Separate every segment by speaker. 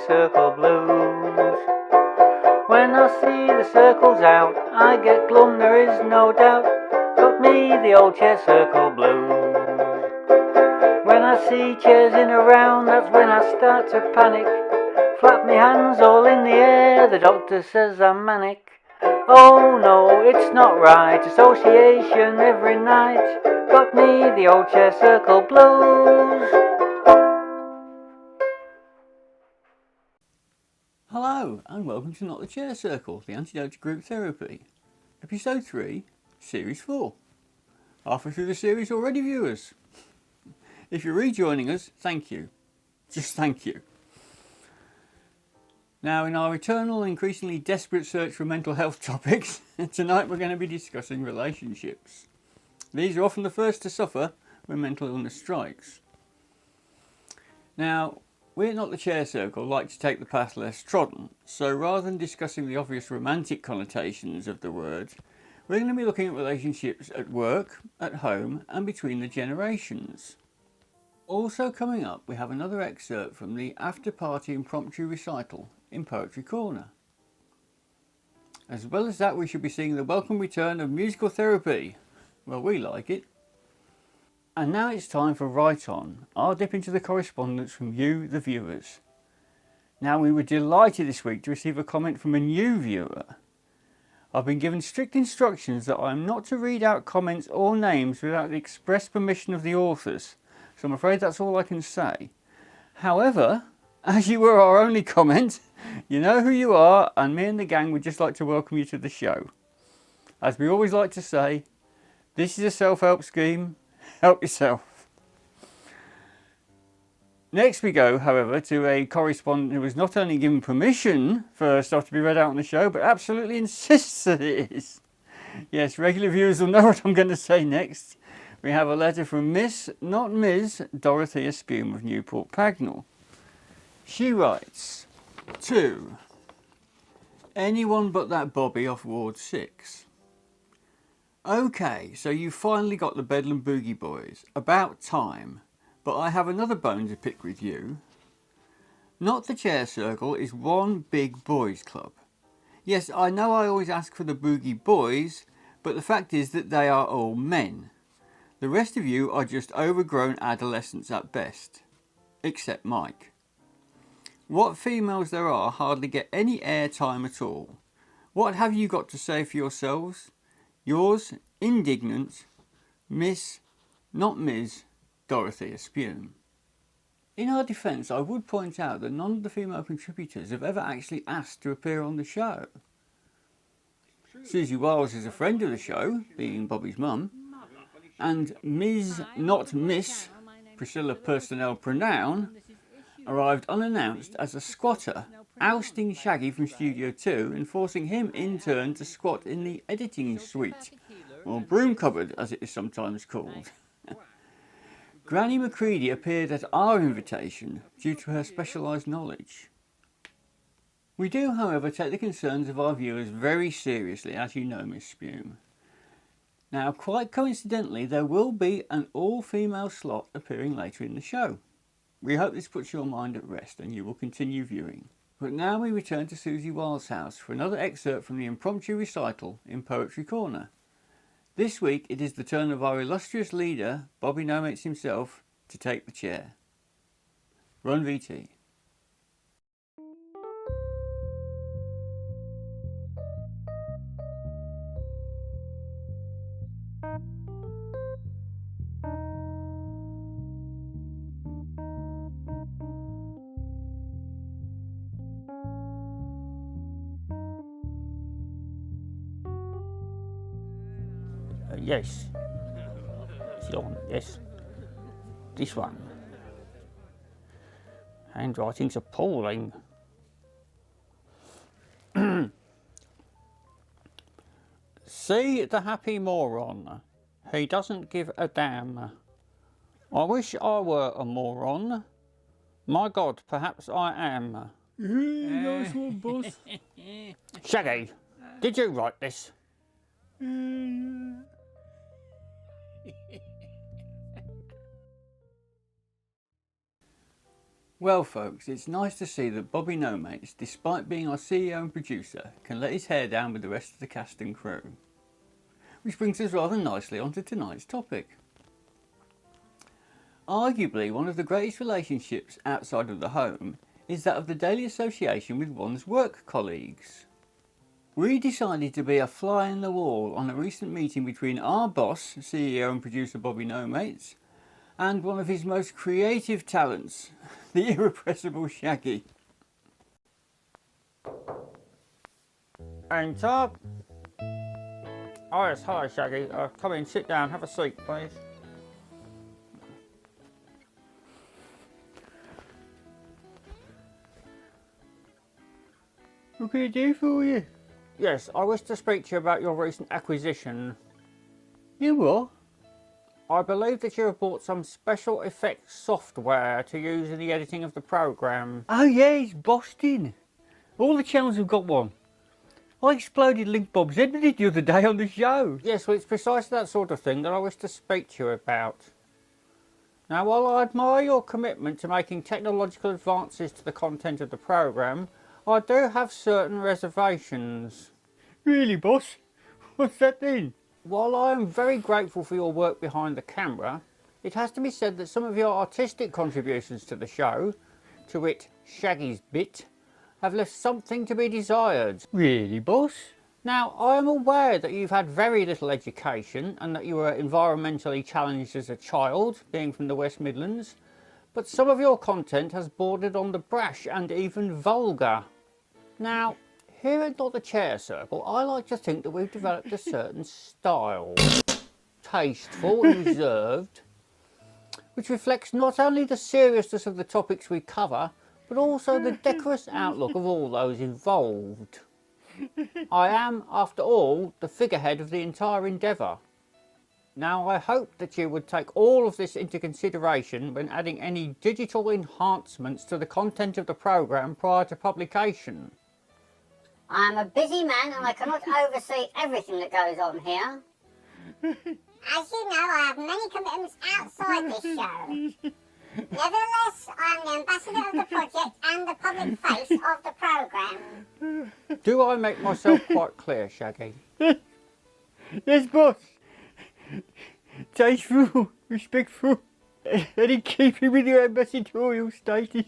Speaker 1: circle blues. When I see the circles out, I get glum, there is no doubt. Got me the old chair circle blues. When I see chairs in a round, that's when I start to panic. Flap me hands all in the air, the doctor says I'm manic. Oh no, it's not right, association every night. Got me the old chair circle blues.
Speaker 2: Hello and welcome to Not the Chair Circle, the antidote to group therapy. Episode 3, Series 4. Halfway through the series already, viewers. If you're rejoining us, thank you. Just thank you. Now, in our eternal and increasingly desperate search for mental health topics, tonight we're going to be discussing relationships. These are often the first to suffer when mental illness strikes. Now, we at Not the Chair Circle like to take the path less trodden, so rather than discussing the obvious romantic connotations of the word, we're going to be looking at relationships at work, at home, and between the generations. Also coming up, we have another excerpt from the after-party impromptu recital in Poetry Corner. As well as that, we should be seeing the welcome return of musical therapy. Well, we like it. And now it's time for Right On, our dip into the correspondence from you, the viewers. Now, we were delighted this week to receive a comment from a new viewer. I've been given strict instructions that I'm not to read out comments or names without the express permission of the authors, so I'm afraid that's all I can say. However, as you were our only comment, you know who you are, and me and the gang would just like to welcome you to the show. As we always like to say, this is a self-help scheme. Help yourself. Next we go, however, to a correspondent who was not only given permission for stuff to be read out on the show, but absolutely insists that it is. Yes, regular viewers will know what I'm going to say next. We have a letter from Miss, not Ms. Dorothea Spume of Newport Pagnell. She writes, to anyone but that Bobby off Ward 6. Okay, so you finally got the Bedlam Boogie Boys. About time. But I have another bone to pick with you. Not the Chair Circle is one big boys club. Yes, I know I always ask for the Boogie Boys, but the fact is that they are all men. The rest of you are just overgrown adolescents at best. Except Mike. What females there are hardly get any airtime at all. What have you got to say for yourselves? Yours, indignant, Miss, not Ms. Dorothea Spume. In our defence, I would point out that none of the female contributors have ever actually asked to appear on the show. Suzie Wiles is a friend of the show, being Bobby's mum, and Ms. not Miss Priscilla Personnel Pronoun arrived unannounced as a squatter, ousting Shaggy from Studio 2 and forcing him in turn to squat in the editing suite, or broom cupboard as it is sometimes called. Granny Macready appeared at our invitation due to her specialised knowledge. We do, however, take the concerns of our viewers very seriously, as you know, Miss Spume. Now, quite coincidentally, there will be an all-female slot appearing later in the show. We hope this puts your mind at rest and you will continue viewing. But now we return to Suzie Wiles' house for another excerpt from the impromptu recital in Poetry Corner. This week it is the turn of our illustrious leader, Bobby Nomates himself, to take the chair. Run VT.
Speaker 3: Yes. It's on, yes. This one. Handwriting's appalling. See the happy moron. He doesn't give a damn. I wish I were a moron. My God, perhaps I am.
Speaker 2: Nice one, boss.
Speaker 3: Shaggy, did you write this?
Speaker 2: Well folks, it's nice to see that Bobby No Mates, despite being our CEO and producer, can let his hair down with the rest of the cast and crew. Which brings us rather nicely onto tonight's topic. Arguably one of the greatest relationships outside of the home is that of the daily association with one's work colleagues. We decided to be a fly in the wall on a recent meeting between our boss, CEO and producer Bobby No Mates, and one of his most creative talents, the irrepressible Shaggy.
Speaker 3: And oh yes, hello Shaggy. Come in, sit down, have a seat, please.
Speaker 1: What can I do for you?
Speaker 3: Yes, I wish to speak to you about your recent acquisition.
Speaker 1: You what?
Speaker 3: I believe that you have bought some special effects software to use in the editing of the programme.
Speaker 1: Oh yeah, it's Boston. All the channels have got one. I exploded Link Bob's head with it the other day on the show.
Speaker 3: Yes, well it's precisely that sort of thing that I wish to speak to you about. Now, while I admire your commitment to making technological advances to the content of the programme, I do have certain reservations.
Speaker 1: Really, boss? What's that then?
Speaker 3: While I am very grateful for your work behind the camera, it has to be said that some of your artistic contributions to the show, to wit Shaggy's bit, have left something to be desired.
Speaker 1: Really, boss?
Speaker 3: Now, I am aware that you've had very little education and that you were environmentally challenged as a child, being from the West Midlands, but some of your content has bordered on the brash and even vulgar. Now, here at Not the Chair Circle, I like to think that we've developed a certain style, tasteful and reserved, which reflects not only the seriousness of the topics we cover, but also the decorous outlook of all those involved. I am, after all, the figurehead of the entire endeavour. Now, I hope that you would take all of this into consideration when adding any digital enhancements to the content of the programme prior to publication.
Speaker 4: I am a busy man and I cannot oversee everything that goes on here.
Speaker 5: As you know, I have many commitments outside this show. Nevertheless, I am the ambassador of the project and the public face of the programme.
Speaker 3: Do I make myself quite clear, Shaggy?
Speaker 1: Yes, boss. Tasteful, respectful, and in keeping with your ambassadorial status.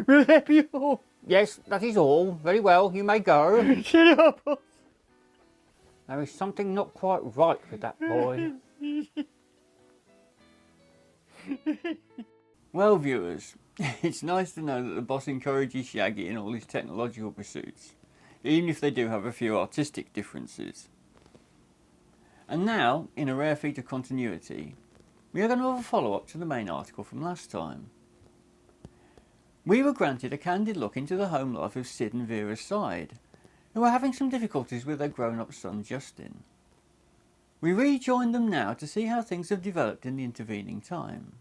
Speaker 1: Will that be all?
Speaker 3: Yes, that is all. Very well, you may go.
Speaker 1: Shut up, boss.
Speaker 3: There is something not quite right with that boy.
Speaker 2: Well viewers, it's nice to know that the boss encourages Shaggy in all his technological pursuits, even if they do have a few artistic differences. And now, in a rare feat of continuity, we are going to have a follow-up to the main article from last time. We were granted a candid look into the home life of Sid and Vera's Syde, who are having some difficulties with their grown-up son Justin. We rejoin them now to see how things have developed in the intervening time.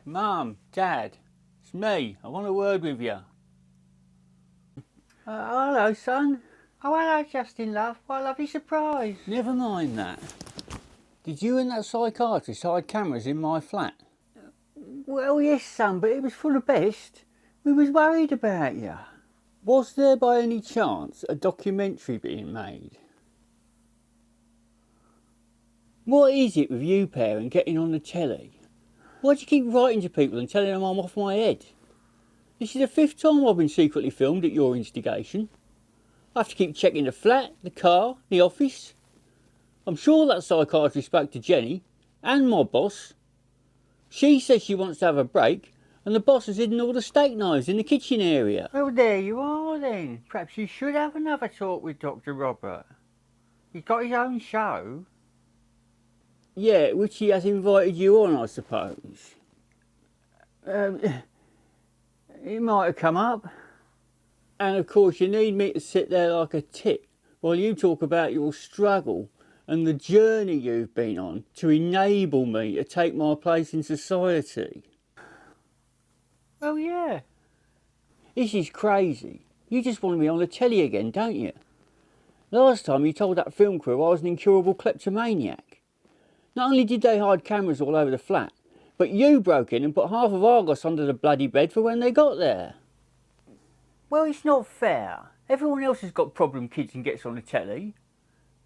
Speaker 3: Mum, Dad, it's me. I want a word with you.
Speaker 1: Hello, son. Oh, hello, Justin, love. What a lovely surprise.
Speaker 3: Never mind that. Did you and that psychiatrist hide cameras in my flat?
Speaker 1: Well, yes, son, but it was for the best. We was worried about you.
Speaker 3: Was there by any chance a documentary being made? What is it with you parent getting on the telly? Why do you keep writing to people and telling them I'm off my head? This is the 5th time I've been secretly filmed at your instigation. I have to keep checking the flat, the car, the office. I'm sure that psychiatrist spoke to Jenny and my boss. She says she wants to have a break and the boss has hidden all the steak knives in the kitchen area.
Speaker 1: Well, there you are then. Perhaps you should have another talk with Dr. Robert. He's got his own show.
Speaker 3: Yeah, which he has invited you on, I suppose.
Speaker 1: It might have come up.
Speaker 3: And of course you need me to sit there like a tit while you talk about your struggle and the journey you've been on to enable me to take my place in society.
Speaker 1: Oh, yeah.
Speaker 3: This is crazy. You just want me on the telly again, don't you? Last time you told that film crew I was an incurable kleptomaniac. Not only did they hide cameras all over the flat, but you broke in and put half of Argos under the bloody bed for when they got there.
Speaker 1: Well, it's not fair. Everyone else has got problem kids and gets on the telly.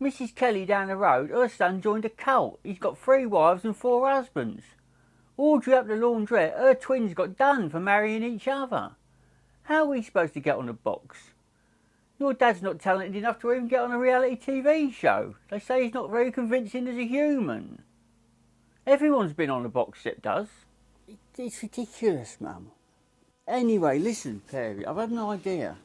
Speaker 1: Mrs. Kelly down the road, her son joined a cult. He's got 3 wives and 4 husbands. Audrey up the laundrette, her twins got done for marrying each other. How are we supposed to get on the box? Your dad's not talented enough to even get on a reality TV show. They say he's not very convincing as a human. Everyone's been on the box except us.
Speaker 3: It's ridiculous, Mum. Anyway, listen, Perry, I've had an idea.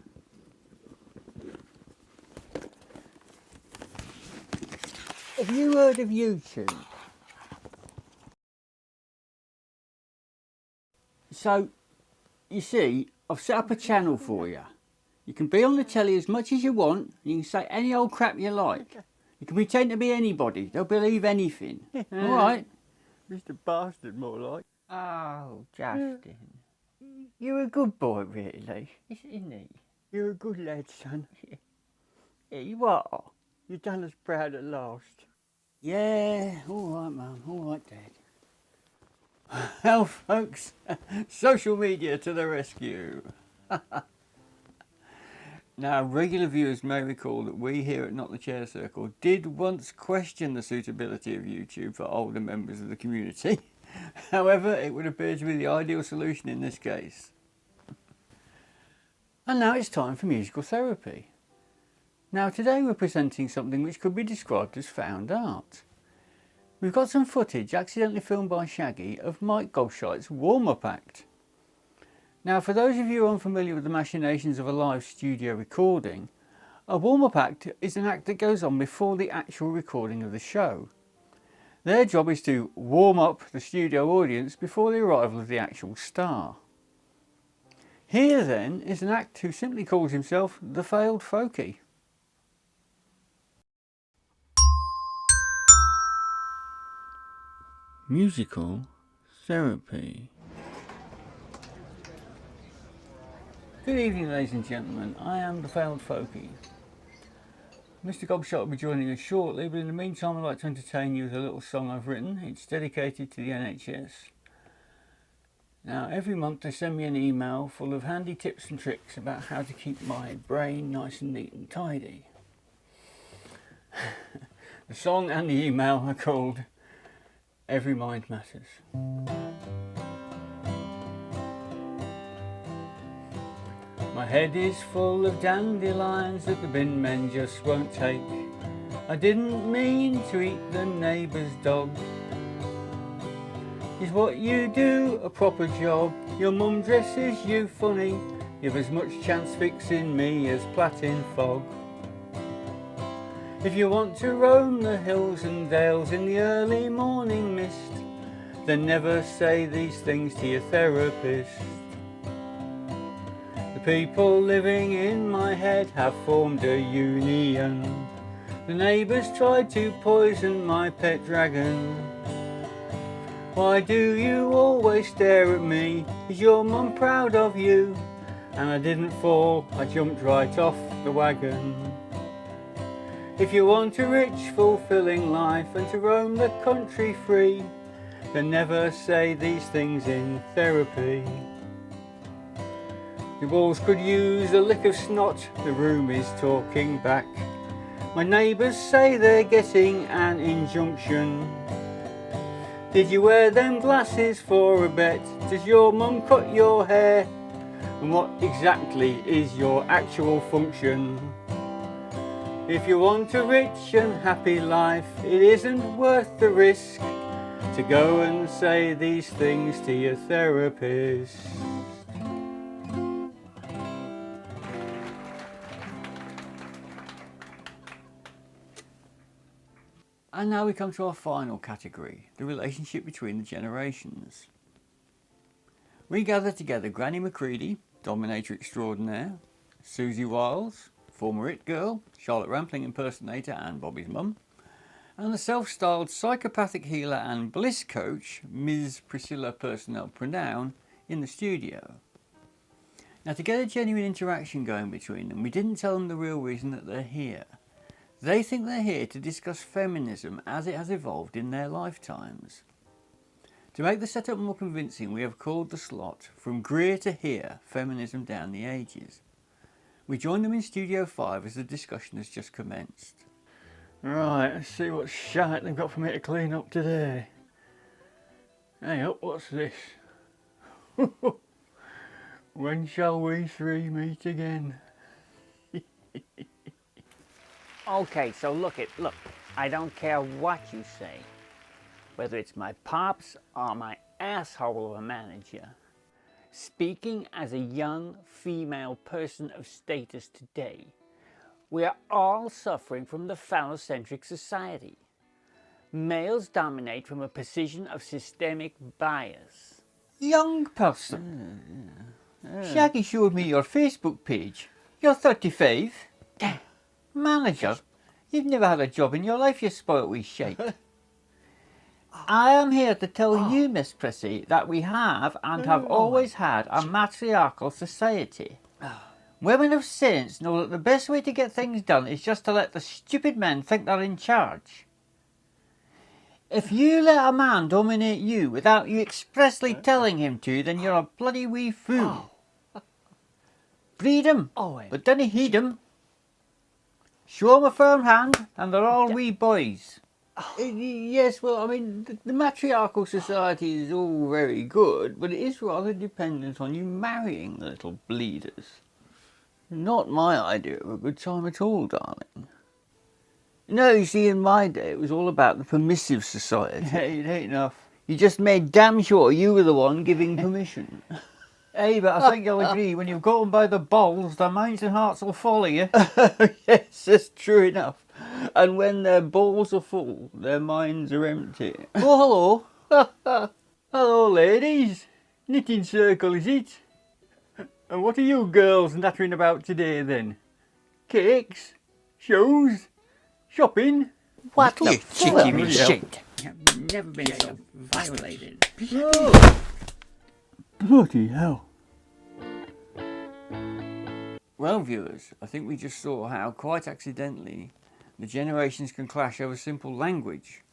Speaker 3: Have you heard of YouTube? So, you see, I've set up a channel for you. You can be on the telly as much as you want, and you can say any old crap you like. You can pretend to be anybody, they'll believe anything. Alright?
Speaker 1: Mr. Bastard, more like.
Speaker 3: Oh, Justin.
Speaker 1: You're a good boy, really, isn't he?
Speaker 3: You're a good lad, son.
Speaker 1: Yeah, you are.
Speaker 3: You've done us proud at last. Yeah, alright, Mum, alright, Dad.
Speaker 2: Well, folks, social media to the rescue. Now, regular viewers may recall that we here at Not the Chair Circle did once question the suitability of YouTube for older members of the community. However, it would appear to be the ideal solution in this case. And now it's time for musical therapy. Now, today we're presenting something which could be described as found art. We've got some footage accidentally filmed by Shaggy of Mike Goldscheidt's warm-up act. Now, for those of you unfamiliar with the machinations of a live studio recording, a warm-up act is an act that goes on before the actual recording of the show. Their job is to warm up the studio audience before the arrival of the actual star. Here then is an act who simply calls himself the Failed Folkie. Musical therapy. Good evening, ladies and gentlemen. I am the Failed Folkie. Mr. Gobshot will be joining us shortly, but in the meantime I'd like to entertain you with a little song I've written. It's dedicated to the NHS. Now, every month they send me an email full of handy tips and tricks about how to keep my brain nice and neat and tidy. The song and the email are called Every Mind Matters. My head is full of dandelions that the bin men just won't take. I didn't mean to eat the neighbour's dog. Is what you do a proper job? Your mum dresses you funny. You've as much chance fixing me as plaiting fog. If you want to roam the hills and dales in the early morning mist, then never say these things to your therapist. The people living in my head have formed a union. The neighbours tried to poison my pet dragon. Why do you always stare at me? Is your mum proud of you? And I didn't fall, I jumped right off the wagon. If you want a rich, fulfilling life and to roam the country free, then never say these things in therapy. The walls could use a lick of snot, the room is talking back. My neighbours say they're getting an injunction. Did you wear them glasses for a bet? Does your mum cut your hair? And what exactly is your actual function? If you want a rich and happy life, it isn't worth the risk to go and say these things to your therapist. And now we come to our final category, the relationship between the generations. We gather together Granny McCready, dominator extraordinaire, Suzie Wiles, former It Girl, Charlotte Rampling impersonator and Bobby's mum, and the self-styled psychopathic healer and bliss coach, Ms. Priscilla Personnel Pronoun, in the studio. Now, to get a genuine interaction going between them, we didn't tell them the real reason that they're here. They think they're here to discuss feminism as it has evolved in their lifetimes. To make the setup more convincing, we have called the slot From Greer to Here, Feminism Down the Ages. We join them in Studio 5 as the discussion has just commenced.
Speaker 1: Right, let's see what shite they've got for me to clean up today. Hey up, what's this? When shall we three meet again?
Speaker 3: Okay, so look, I don't care what you say, whether it's my pops or my asshole of a manager. Speaking as a young female person of status today, we are all suffering from the phallocentric society. Males dominate from a position of systemic bias.
Speaker 1: Young person. Shaggy showed me your Facebook page. You're 35. Manager, you've never had a job in your life, you spoilt wee shite. I am here to tell you, Miss Prissy, that we have and have always had a matriarchal society. Women of sense know that the best way to get things done is just to let the stupid men think they're in charge. If you let a man dominate you without you expressly telling him to, then you're a bloody wee fool. Breed 'em, but don't heed 'em. Show 'em a firm hand, and they're all wee boys.
Speaker 2: Yes, well, I mean, the matriarchal society is all very good, but it is rather dependent on you marrying the little bleeders. Not my idea of a good time at all, darling. No, you see, in my day, it was all about the permissive society.
Speaker 1: Hey, it ain't enough.
Speaker 2: You just made damn sure you were the one giving permission.
Speaker 1: Hey, but I think you'll agree, when you've got 'em by the balls, their minds and hearts will follow you.
Speaker 2: Yes, that's true enough. And when their balls are full, their minds are empty.
Speaker 1: Oh, hello. Hello, ladies. Knitting circle, is it? And what are you girls nattering about today, then? Cakes? Shoes? Shopping?
Speaker 3: What
Speaker 2: You
Speaker 3: the
Speaker 2: cheeky
Speaker 3: fuck?
Speaker 2: shit.
Speaker 3: I've never been so violated.
Speaker 1: Bloody hell.
Speaker 2: Well, viewers, I think we just saw how, quite accidentally, the generations can clash over simple language.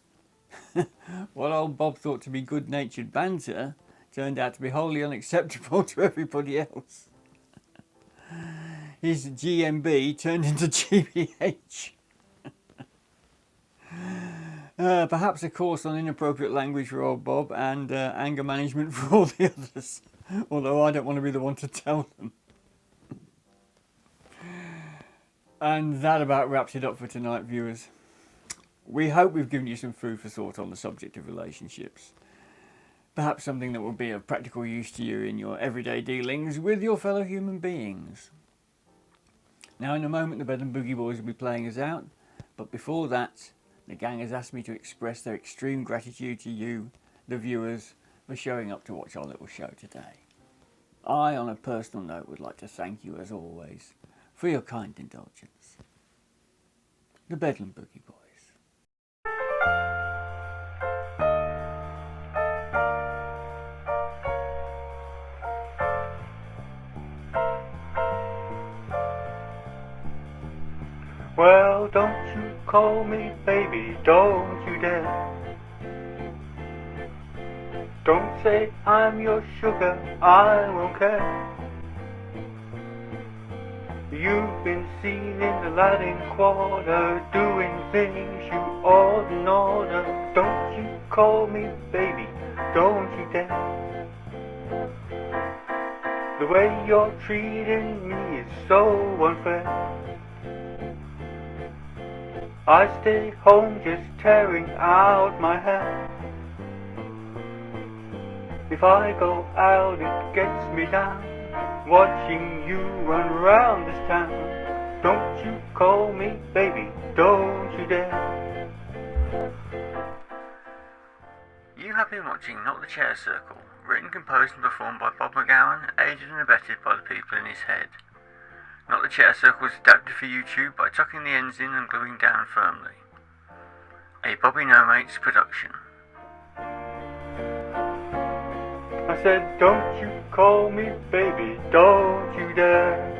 Speaker 2: What old Bob thought to be good-natured banter turned out to be wholly unacceptable to everybody else. His GMB turned into GBH. Perhaps a course on inappropriate language for old Bob and anger management for all the others, although I don't want to be the one to tell them. And that about wraps it up for tonight, viewers. We hope we've given you some food for thought on the subject of relationships. Perhaps something that will be of practical use to you in your everyday dealings with your fellow human beings. Now, in a moment, the Bed and Boogie Boys will be playing us out, but before that, the gang has asked me to express their extreme gratitude to you, the viewers, for showing up to watch our little show today. I, on a personal note, would like to thank you, as always, for your kind indulgence. The Bedlam Boogie Boys.
Speaker 1: Well, don't you call me baby, don't you dare. Don't say I'm your sugar, I won't care. You've been seen in the Latin Quarter, doing things you ought in order. Don't you call me baby, don't you dare. The way you're treating me is so unfair. I stay home just tearing out my hair. If I go out it gets me down, watching you run round this town. Don't you call me baby, don't you dare.
Speaker 2: You have been watching Not the Chair Circle, written, composed and performed by Bob McGowan, aided and abetted by the people in his head. Not the Chair Circle was adapted for YouTube by tucking the ends in and gluing down firmly. A Bobby No Mates production.
Speaker 1: I said, don't you call me baby, don't you dare.